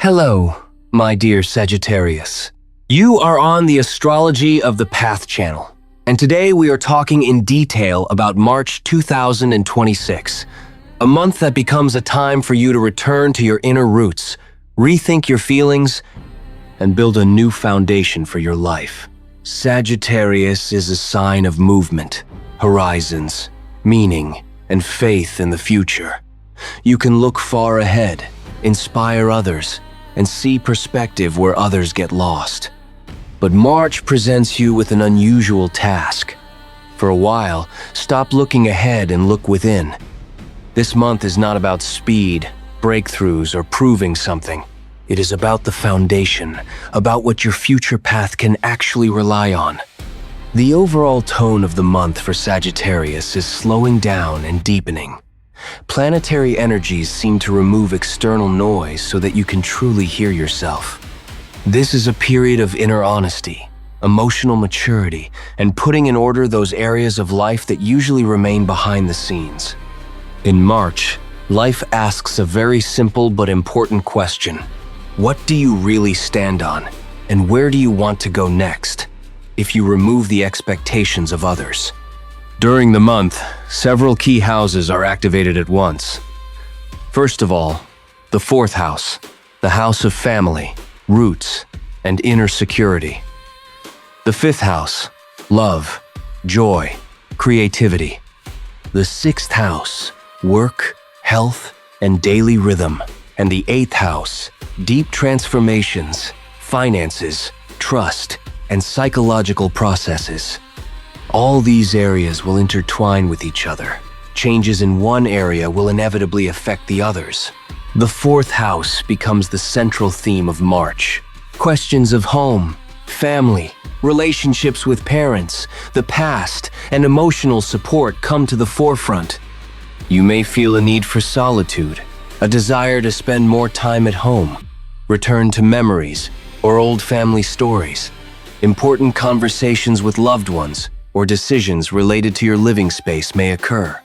Hello, my dear Sagittarius. You are on the Astrology of the Path channel, and today we are talking in detail about March 2026, a month that becomes a time for you to return to your inner roots, rethink your feelings, and build a new foundation for your life. Sagittarius is a sign of movement, horizons, meaning, and faith in the future. You can look far ahead, inspire others, and see perspective where others get lost. But March presents you with an unusual task. For a while, stop looking ahead and look within. This month is not about speed, breakthroughs, or proving something. It is about the foundation, about what your future path can actually rely on. The overall tone of the month for Sagittarius is slowing down and deepening. Planetary energies seem to remove external noise so that you can truly hear yourself. This is a period of inner honesty, emotional maturity, and putting in order those areas of life that usually remain behind the scenes. In March, life asks a very simple but important question. What do you really stand on, and where do you want to go next, if you remove the expectations of others? During the month, several key houses are activated at once. First of all, the fourth house, the house of family, roots, and inner security. The fifth house, love, joy, creativity. The sixth house, work, health, and daily rhythm. And the eighth house, deep transformations, finances, trust, and psychological processes. All these areas will intertwine with each other. Changes in one area will inevitably affect the others. The fourth house becomes the central theme of March. Questions of home, family, relationships with parents, the past, and emotional support come to the forefront. You may feel a need for solitude, a desire to spend more time at home, return to memories or old family stories, important conversations with loved ones, or decisions related to your living space may occur.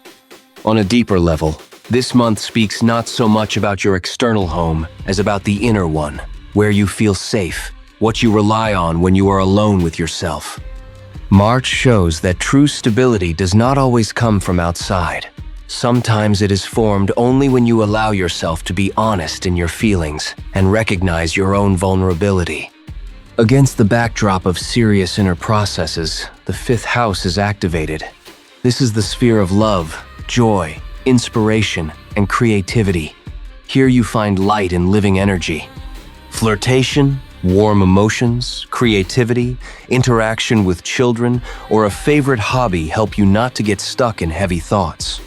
On a deeper level, this month speaks not so much about your external home as about the inner one, where you feel safe, what you rely on when you are alone with yourself. March shows that true stability does not always come from outside. Sometimes it is formed only when you allow yourself to be honest in your feelings and recognize your own vulnerability. Against the backdrop of serious inner processes, the fifth house is activated. This is the sphere of love, joy, inspiration, and creativity. Here you find light and living energy. Flirtation, warm emotions, creativity, interaction with children, or a favorite hobby help you not to get stuck in heavy thoughts.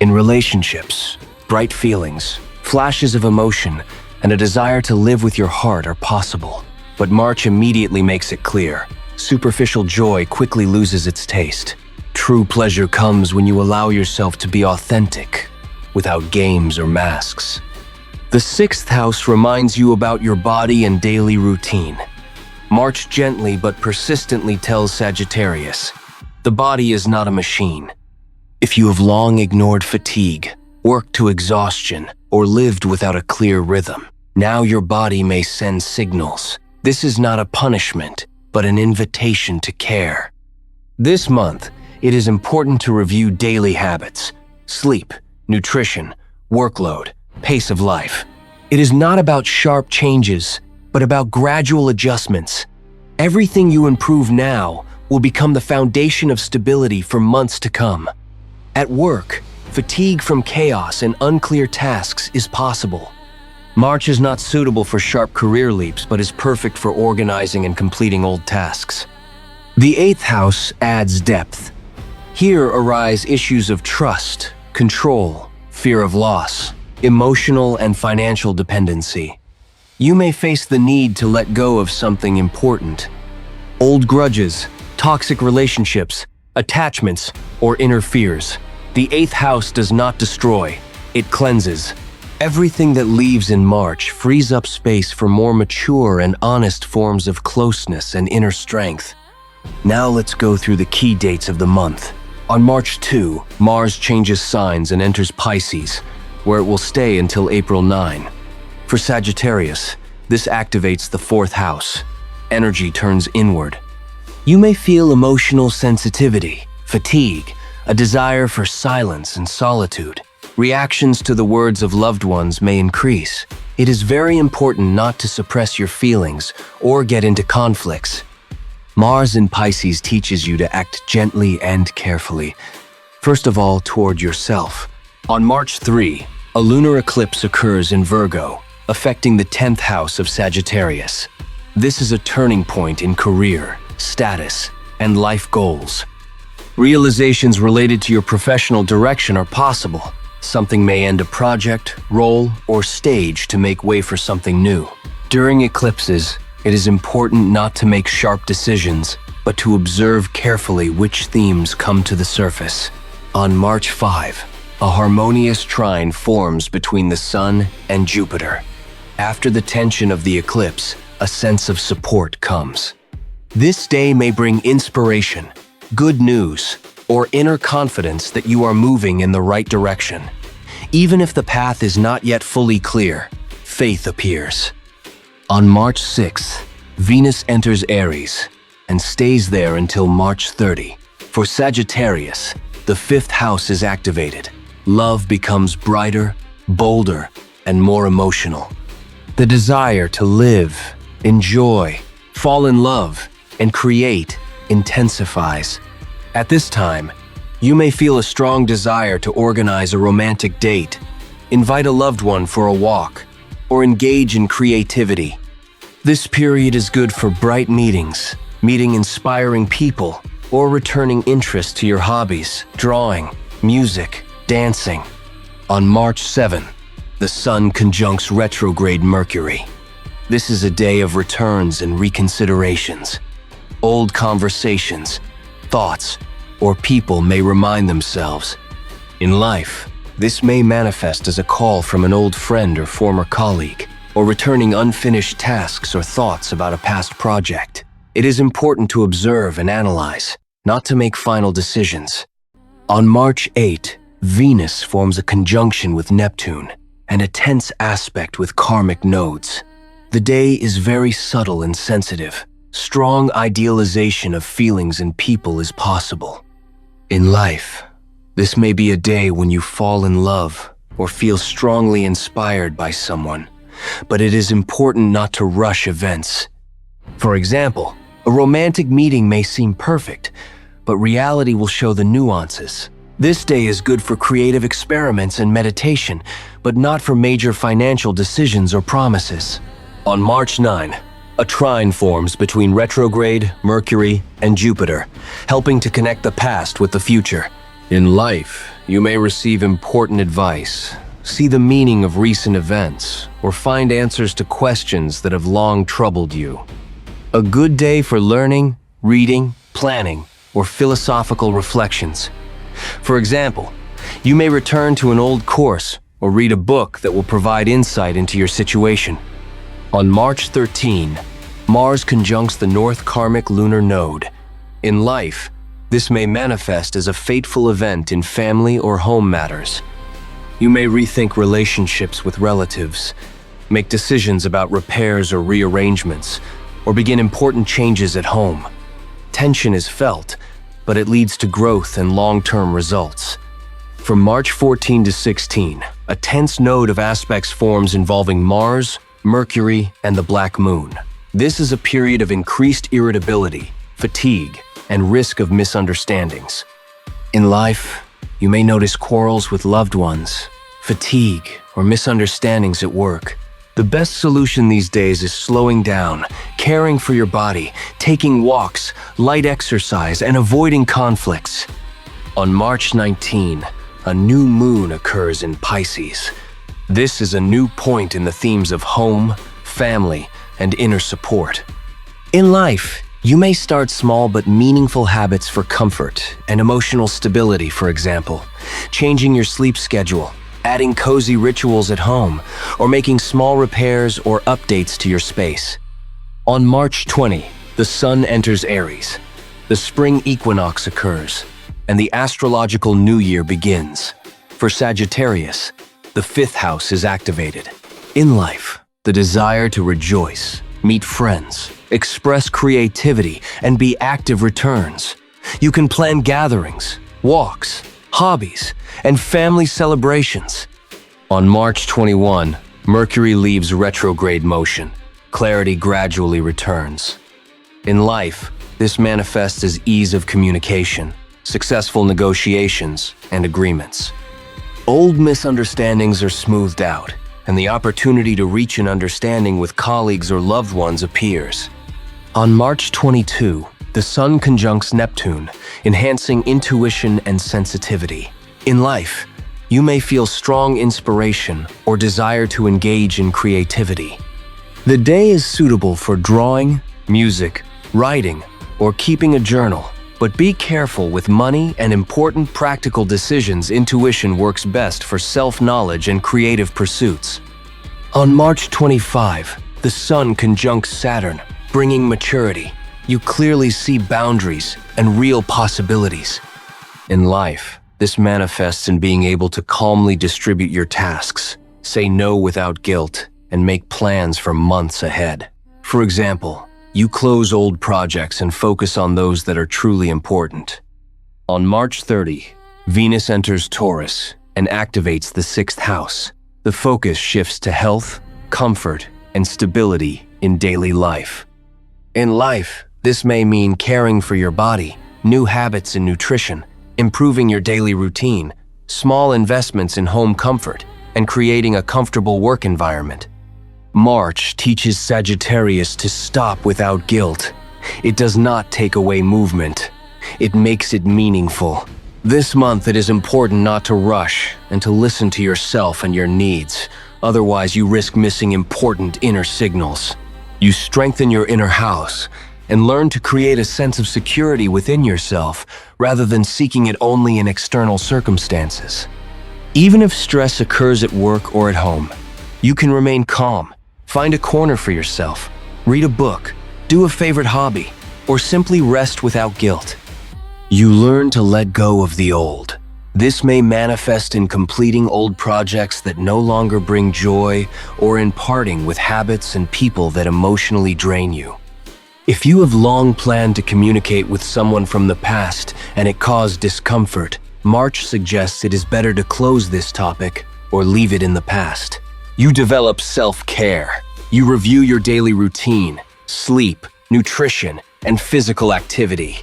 In relationships, bright feelings, flashes of emotion, and a desire to live with your heart are possible. But March immediately makes it clear. Superficial joy quickly loses its taste. True pleasure comes when you allow yourself to be authentic, without games or masks. The sixth house reminds you about your body and daily routine. March gently but persistently tells Sagittarius, the body is not a machine. If you have long ignored fatigue, worked to exhaustion, or lived without a clear rhythm, now your body may send signals. This is not a punishment, but an invitation to care. This month, it is important to review daily habits, sleep, nutrition, workload, pace of life. It is not about sharp changes, but about gradual adjustments. Everything you improve now will become the foundation of stability for months to come. At work, fatigue from chaos and unclear tasks is possible. March is not suitable for sharp career leaps, but is perfect for organizing and completing old tasks. The eighth house adds depth. Here arise issues of trust, control, fear of loss, emotional and financial dependency. You may face the need to let go of something important. Old grudges, toxic relationships, attachments, or inner fears. The eighth house does not destroy, it cleanses. Everything that leaves in March frees up space for more mature and honest forms of closeness and inner strength. Now let's go through the key dates of the month. On March 2, Mars changes signs and enters Pisces, where it will stay until April 9. For For Sagittarius, this activates the fourth house. Energy turns inward. You may feel emotional sensitivity, fatigue, a desire for silence and solitude. Reactions to the words of loved ones may increase. It is very important not to suppress your feelings or get into conflicts. Mars in Pisces teaches you to act gently and carefully. First of all, toward yourself. On March 3, a lunar eclipse occurs in Virgo, affecting the 10th house of Sagittarius. This is a turning point in career, status, and life goals. Realizations related to your professional direction are possible. Something may end a project, role, or stage to make way for something new. During eclipses, it is important not to make sharp decisions, but to observe carefully which themes come to the surface. On March 5, a harmonious trine forms between the Sun and Jupiter. After the tension of the eclipse, a sense of support comes. This day may bring inspiration, good news, or inner confidence that you are moving in the right direction. Even if the path is not yet fully clear, faith appears. On March 6th, Venus enters Aries and stays there until March 30. For Sagittarius, the fifth house is activated. Love becomes brighter, bolder, and more emotional. The desire to live, enjoy, fall in love, and create intensifies. At this time, you may feel a strong desire to organize a romantic date, invite a loved one for a walk, or engage in creativity. This period is good for bright meetings, meeting inspiring people, or returning interest to your hobbies, drawing, music, dancing. On March 7, the Sun conjuncts retrograde Mercury. This is a day of returns and reconsiderations. Old conversations, thoughts, or people may remind themselves. In life, this may manifest as a call from an old friend or former colleague, or returning unfinished tasks or thoughts about a past project. It is important to observe and analyze, not to make final decisions. On March 8, Venus forms a conjunction with Neptune, and a tense aspect with karmic nodes. The day is very subtle and sensitive. Strong idealization of feelings and people is possible. In life, this may be a day when you fall in love or feel strongly inspired by someone, but it is important not to rush events. For example, a romantic meeting may seem perfect, but reality will show the nuances. This day is good for creative experiments and meditation, but not for major financial decisions or promises. On March 9, a trine forms between retrograde, Mercury, and Jupiter, helping to connect the past with the future. In life, you may receive important advice, see the meaning of recent events, or find answers to questions that have long troubled you. A good day for learning, reading, planning, or philosophical reflections. For example, you may return to an old course or read a book that will provide insight into your situation. On March 13, Mars conjuncts the North Karmic Lunar Node. In life, this may manifest as a fateful event in family or home matters. You may rethink relationships with relatives, make decisions about repairs or rearrangements, or begin important changes at home. Tension is felt, but it leads to growth and long-term results. From March 14 to 16, a tense node of aspects forms involving Mars, Mercury, and the Black Moon. This is a period of increased irritability, fatigue, and risk of misunderstandings. In life, you may notice quarrels with loved ones, fatigue, or misunderstandings at work. The best solution these days is slowing down, caring for your body, taking walks, light exercise, and avoiding conflicts. On March 19, a new moon occurs in Pisces. This is a new point in the themes of home, family, and inner support. In life, you may start small but meaningful habits for comfort and emotional stability, for example, changing your sleep schedule, adding cozy rituals at home, or making small repairs or updates to your space. On March 20, the Sun enters Aries. The spring equinox occurs, and the astrological new year begins. For Sagittarius, the fifth house is activated. In life, The desire to rejoice, meet friends, express creativity, and be active returns. You can plan gatherings, walks, hobbies, and family celebrations. On March 21, Mercury leaves retrograde motion. Clarity gradually returns. In life, this manifests as ease of communication, successful negotiations, and agreements. Old misunderstandings are smoothed out, and the opportunity to reach an understanding with colleagues or loved ones appears. On March 22, the Sun conjuncts Neptune, enhancing intuition and sensitivity. In life, you may feel strong inspiration or desire to engage in creativity. The day is suitable for drawing, music, writing, or keeping a journal. But be careful with money and important practical decisions. Intuition works best for self-knowledge and creative pursuits. On March 25, the Sun conjuncts Saturn, bringing maturity. You clearly see boundaries and real possibilities. In life, this manifests in being able to calmly distribute your tasks, say no without guilt, and make plans for months ahead. For example, you close old projects and focus on those that are truly important. On March 30, Venus enters Taurus and activates the 6th house. The focus shifts to health, comfort, and stability in daily life. In life, this may mean caring for your body, new habits in nutrition, improving your daily routine, small investments in home comfort, and creating a comfortable work environment. March teaches Sagittarius to stop without guilt. It does not take away movement. It makes it meaningful. This month, it is important not to rush and to listen to yourself and your needs. Otherwise, you risk missing important inner signals. You strengthen your inner house and learn to create a sense of security within yourself rather than seeking it only in external circumstances. Even if stress occurs at work or at home, you can remain calm. Find a corner for yourself, read a book, do a favorite hobby, or simply rest without guilt. You learn to let go of the old. This may manifest in completing old projects that no longer bring joy or in parting with habits and people that emotionally drain you. If you have long planned to communicate with someone from the past and it caused discomfort, March suggests it is better to close this topic or leave it in the past. You develop self-care. You review your daily routine, sleep, nutrition, and physical activity.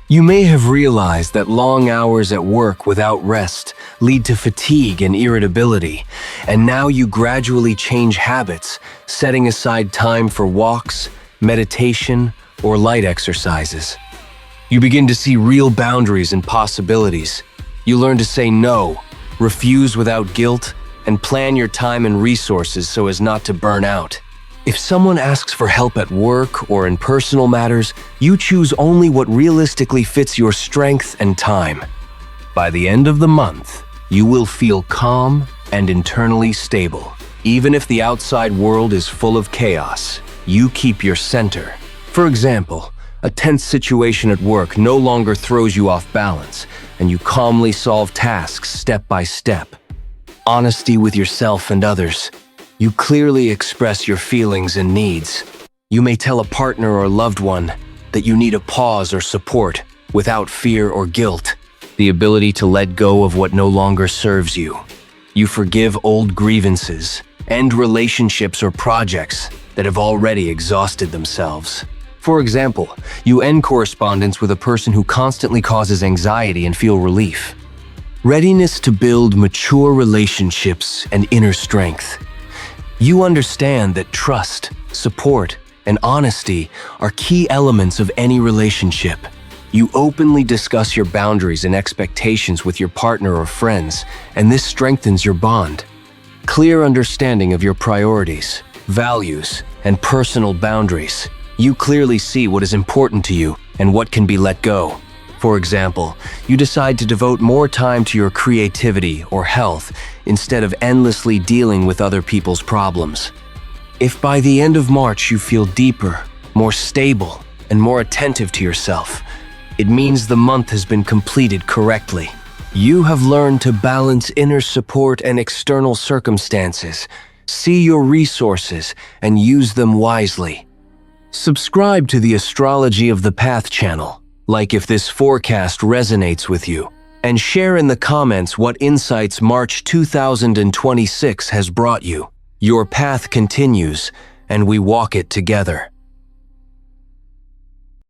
You may have realized that long hours at work without rest lead to fatigue and irritability, and now you gradually change habits, setting aside time for walks, meditation, or light exercises. You begin to see real boundaries and possibilities. You learn to say no, refuse without guilt, and plan your time and resources so as not to burn out. If someone asks for help at work or in personal matters, you choose only what realistically fits your strength and time. By the end of the month, you will feel calm and internally stable. Even if the outside world is full of chaos, you keep your center. For example, a tense situation at work no longer throws you off balance, and you calmly solve tasks step by step. Honesty with yourself and others. You clearly express your feelings and needs. You may tell a partner or loved one that you need a pause or support without fear or guilt. The ability to let go of what no longer serves you. You forgive old grievances, end relationships or projects that have already exhausted themselves. For example, you end correspondence with a person who constantly causes anxiety and feel relief. Readiness to build mature relationships and inner strength. You understand that trust, support, and honesty are key elements of any relationship. You openly discuss your boundaries and expectations with your partner or friends, and this strengthens your bond. Clear understanding of your priorities, values, and personal boundaries. You clearly see what is important to you and what can be let go. For example, you decide to devote more time to your creativity or health instead of endlessly dealing with other people's problems. If by the end of March you feel deeper, more stable, and more attentive to yourself, it means the month has been completed correctly. You have learned to balance inner support and external circumstances, See your resources and use them wisely. Subscribe to the Astrology of the Path channel, like if this forecast resonates with you, and share in the comments what insights March 2026 has brought you. Your path continues, and we walk it together.